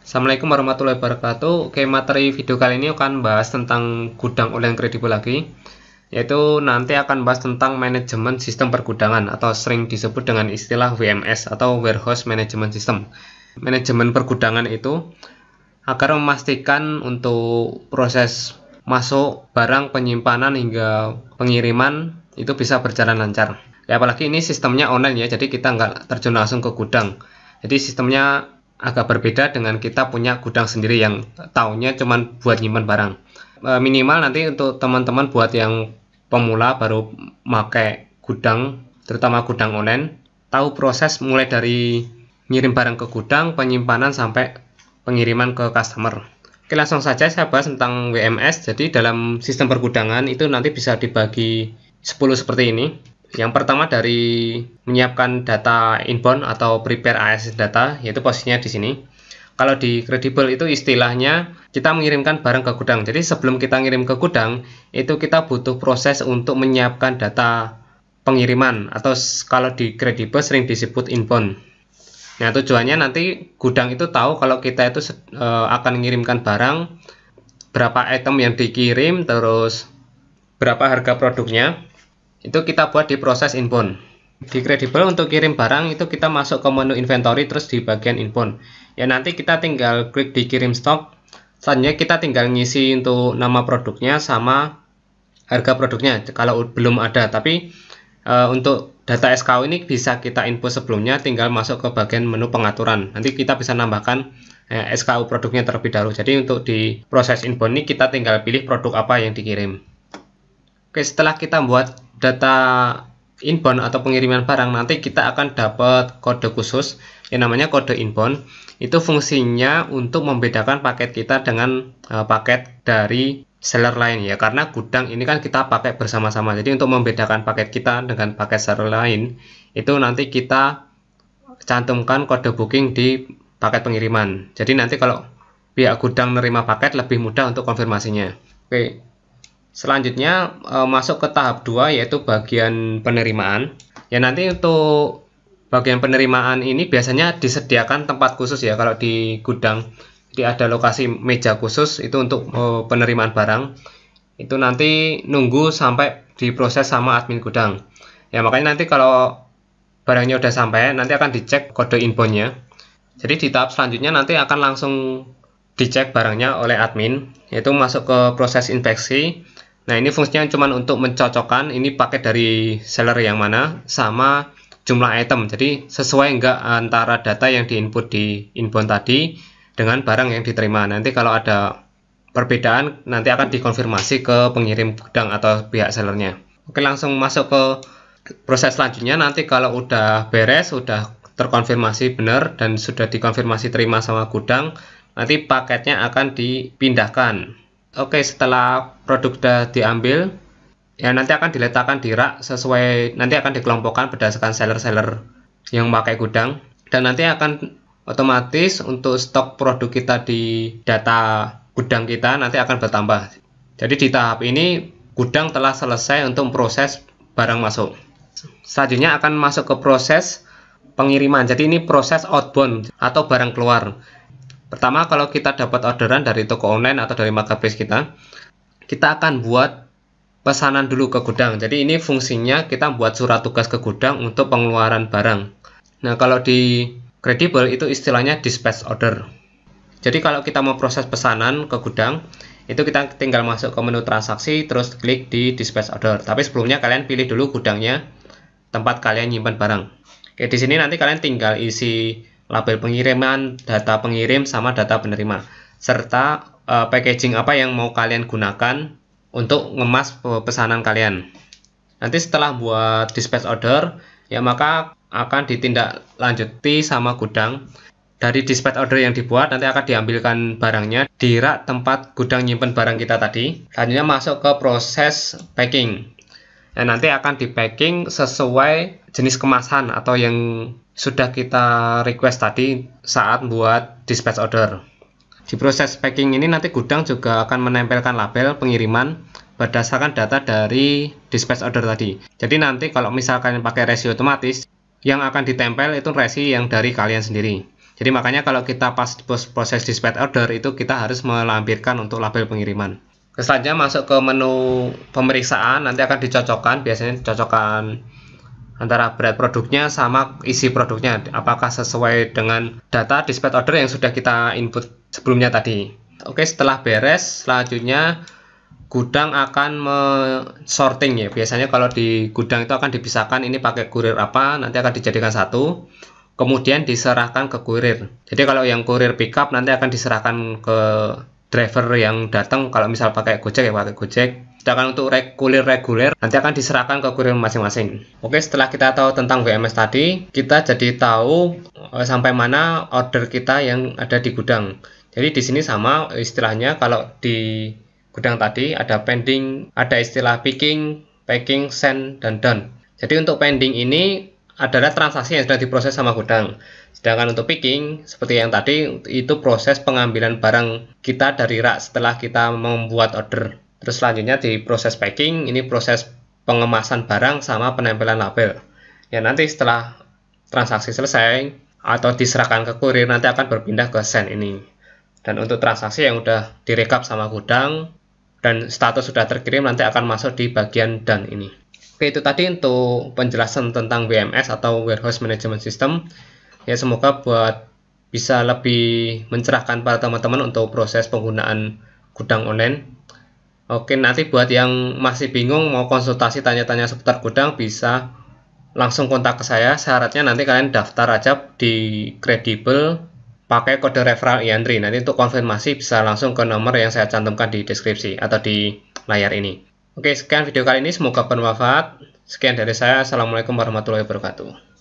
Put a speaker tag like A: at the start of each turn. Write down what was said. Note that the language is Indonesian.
A: Assalamualaikum warahmatullahi wabarakatuh. Oke, materi video kali ini akan bahas tentang gudang online kredibel lagi, yaitu nanti akan bahas tentang manajemen sistem pergudangan atau sering disebut dengan istilah WMS atau Warehouse Management System. Manajemen pergudangan itu agar memastikan untuk proses masuk barang, penyimpanan hingga pengiriman itu bisa berjalan lancar. Ya, apalagi ini sistemnya online ya, jadi kita nggak terjun langsung ke gudang. Jadi sistemnya agak berbeda dengan kita punya gudang sendiri yang taunya cuman buat nyimpan barang. Minimal nanti untuk teman-teman buat yang pemula baru pakai gudang, terutama gudang online, tahu proses mulai dari ngirim barang ke gudang, penyimpanan sampai pengiriman ke customer. Oke, langsung saja saya bahas tentang WMS. Jadi dalam sistem pergudangan itu nanti bisa dibagi 10 seperti ini. Yang pertama dari menyiapkan data inbound atau prepare ASS data, yaitu posisinya di sini. Kalau di kredibel itu istilahnya kita mengirimkan barang ke gudang. Jadi sebelum kita ngirim ke gudang, itu kita butuh proses untuk menyiapkan data pengiriman atau kalau di kredibel sering disebut inbound. Nah, tujuannya nanti gudang itu tahu kalau kita itu akan mengirimkan barang, berapa item yang dikirim, terus berapa harga produknya. Itu kita buat di proses inbound. Di kredibel untuk kirim barang itu kita masuk ke menu inventory terus di bagian inbound. Ya nanti kita tinggal klik di kirim stok. Selanjutnya kita tinggal ngisi untuk nama produknya sama harga produknya kalau belum ada. Tapi untuk data SKU ini bisa kita input sebelumnya, tinggal masuk ke bagian menu pengaturan. Nanti kita bisa nambahkan SKU produknya terlebih dahulu. Jadi untuk di proses inbound ini kita tinggal pilih produk apa yang dikirim. Oke, setelah kita buat data inbound atau pengiriman barang, nanti kita akan dapat kode khusus yang namanya kode inbound. Itu fungsinya untuk membedakan paket kita dengan paket dari seller lain ya, karena gudang ini kan kita pakai bersama-sama. Jadi untuk membedakan paket kita dengan paket seller lain, itu nanti kita cantumkan kode booking di paket pengiriman. Jadi nanti kalau pihak gudang menerima paket lebih mudah untuk konfirmasinya. Oke. Selanjutnya masuk ke tahap 2, yaitu bagian penerimaan. Ya nanti untuk bagian penerimaan ini biasanya disediakan tempat khusus ya kalau di gudang. Jadi ada lokasi meja khusus itu untuk penerimaan barang. Itu nanti nunggu sampai diproses sama admin gudang. Ya makanya nanti kalau barangnya udah sampai, nanti akan dicek kode inboundnya. Jadi di tahap selanjutnya nanti akan langsung dicek barangnya oleh admin, yaitu masuk ke proses inspeksi. Nah, ini fungsinya cuma untuk mencocokkan ini paket dari seller yang mana sama jumlah item. Jadi sesuai enggak antara data yang diinput di inbound tadi dengan barang yang diterima. Nanti kalau ada perbedaan nanti akan dikonfirmasi ke pengirim gudang atau pihak sellernya. Oke, langsung masuk ke proses selanjutnya. Nanti kalau udah beres, udah terkonfirmasi benar dan sudah dikonfirmasi terima sama gudang, nanti paketnya akan dipindahkan. Oke, setelah produk sudah diambil, ya nanti akan diletakkan di rak sesuai, nanti akan dikelompokkan berdasarkan seller-seller yang memakai gudang, dan nanti akan otomatis untuk stok produk kita di data gudang kita nanti akan bertambah. Jadi di tahap ini gudang telah selesai untuk proses barang masuk. Selanjutnya akan masuk ke proses pengiriman. Jadi ini proses outbound atau barang keluar. Pertama, kalau kita dapat orderan dari toko online atau dari marketplace kita akan buat pesanan dulu ke gudang. Jadi ini fungsinya kita buat surat tugas ke gudang untuk pengeluaran barang. Nah, kalau di kredibel itu istilahnya dispatch order. Jadi kalau kita mau proses pesanan ke gudang, itu kita tinggal masuk ke menu transaksi, terus klik di dispatch order. Tapi sebelumnya kalian pilih dulu gudangnya, tempat kalian nyimpan barang. Oke, di sini nanti kalian tinggal isi label pengiriman, data pengirim, sama data penerima, serta packaging apa yang mau kalian gunakan untuk ngemas pesanan kalian. Nanti setelah buat dispatch order, ya maka akan ditindaklanjuti sama gudang. Dari dispatch order yang dibuat, nanti akan diambilkan barangnya di rak tempat gudang nyimpen barang kita tadi. Selanjutnya masuk ke proses packing. Nah, nanti akan di packing sesuai jenis kemasan atau yang sudah kita request tadi saat buat dispatch order. Di proses packing ini nanti gudang juga akan menempelkan label pengiriman berdasarkan data dari dispatch order tadi. Jadi nanti kalau misalkan pakai resi otomatis, yang akan ditempel itu resi yang dari kalian sendiri. Jadi makanya kalau kita pas proses dispatch order itu kita harus melampirkan untuk label pengiriman. Selanjutnya masuk ke menu pemeriksaan, nanti akan dicocokkan, biasanya dicocokkan antara berat produknya sama isi produknya, apakah sesuai dengan data dispatch order yang sudah kita input sebelumnya tadi. Oke, setelah beres, selanjutnya gudang akan sorting ya. Biasanya kalau di gudang itu akan dipisahkan ini pakai kurir apa, nanti akan dijadikan satu, kemudian diserahkan ke kurir. Jadi kalau yang kurir pickup nanti akan diserahkan ke driver yang datang, kalau misal pakai Gojek ya pakai Gojek. Sedangkan untuk kurir reguler nanti akan diserahkan ke kurir masing-masing. Oke, setelah kita tahu tentang WMS tadi, kita jadi tahu sampai mana order kita yang ada di gudang. Jadi di sini sama istilahnya, kalau di gudang tadi ada pending, ada istilah picking, packing, send, dan done. Jadi untuk pending ini adalah transaksi yang sudah diproses sama gudang. Sedangkan untuk picking, seperti yang tadi, itu proses pengambilan barang kita dari rak setelah kita membuat order. Terus selanjutnya di proses packing, ini proses pengemasan barang sama penempelan label. Ya nanti setelah transaksi selesai atau diserahkan ke kurir, nanti akan berpindah ke send ini. Dan untuk transaksi yang udah direkap sama gudang dan status sudah terkirim, nanti akan masuk di bagian done ini. Oke, itu tadi untuk penjelasan tentang WMS atau Warehouse Management System. Ya, semoga bisa lebih mencerahkan para teman-teman untuk proses penggunaan gudang online. Oke, nanti buat yang masih bingung mau konsultasi tanya-tanya seputar gudang, bisa langsung kontak ke saya. Syaratnya nanti kalian daftar aja di Credible pakai kode referral Iandri. Nanti untuk konfirmasi bisa langsung ke nomor yang saya cantumkan di deskripsi atau di layar ini. Oke, sekian video kali ini, semoga bermanfaat. Sekian dari saya. Assalamualaikum warahmatullahi wabarakatuh.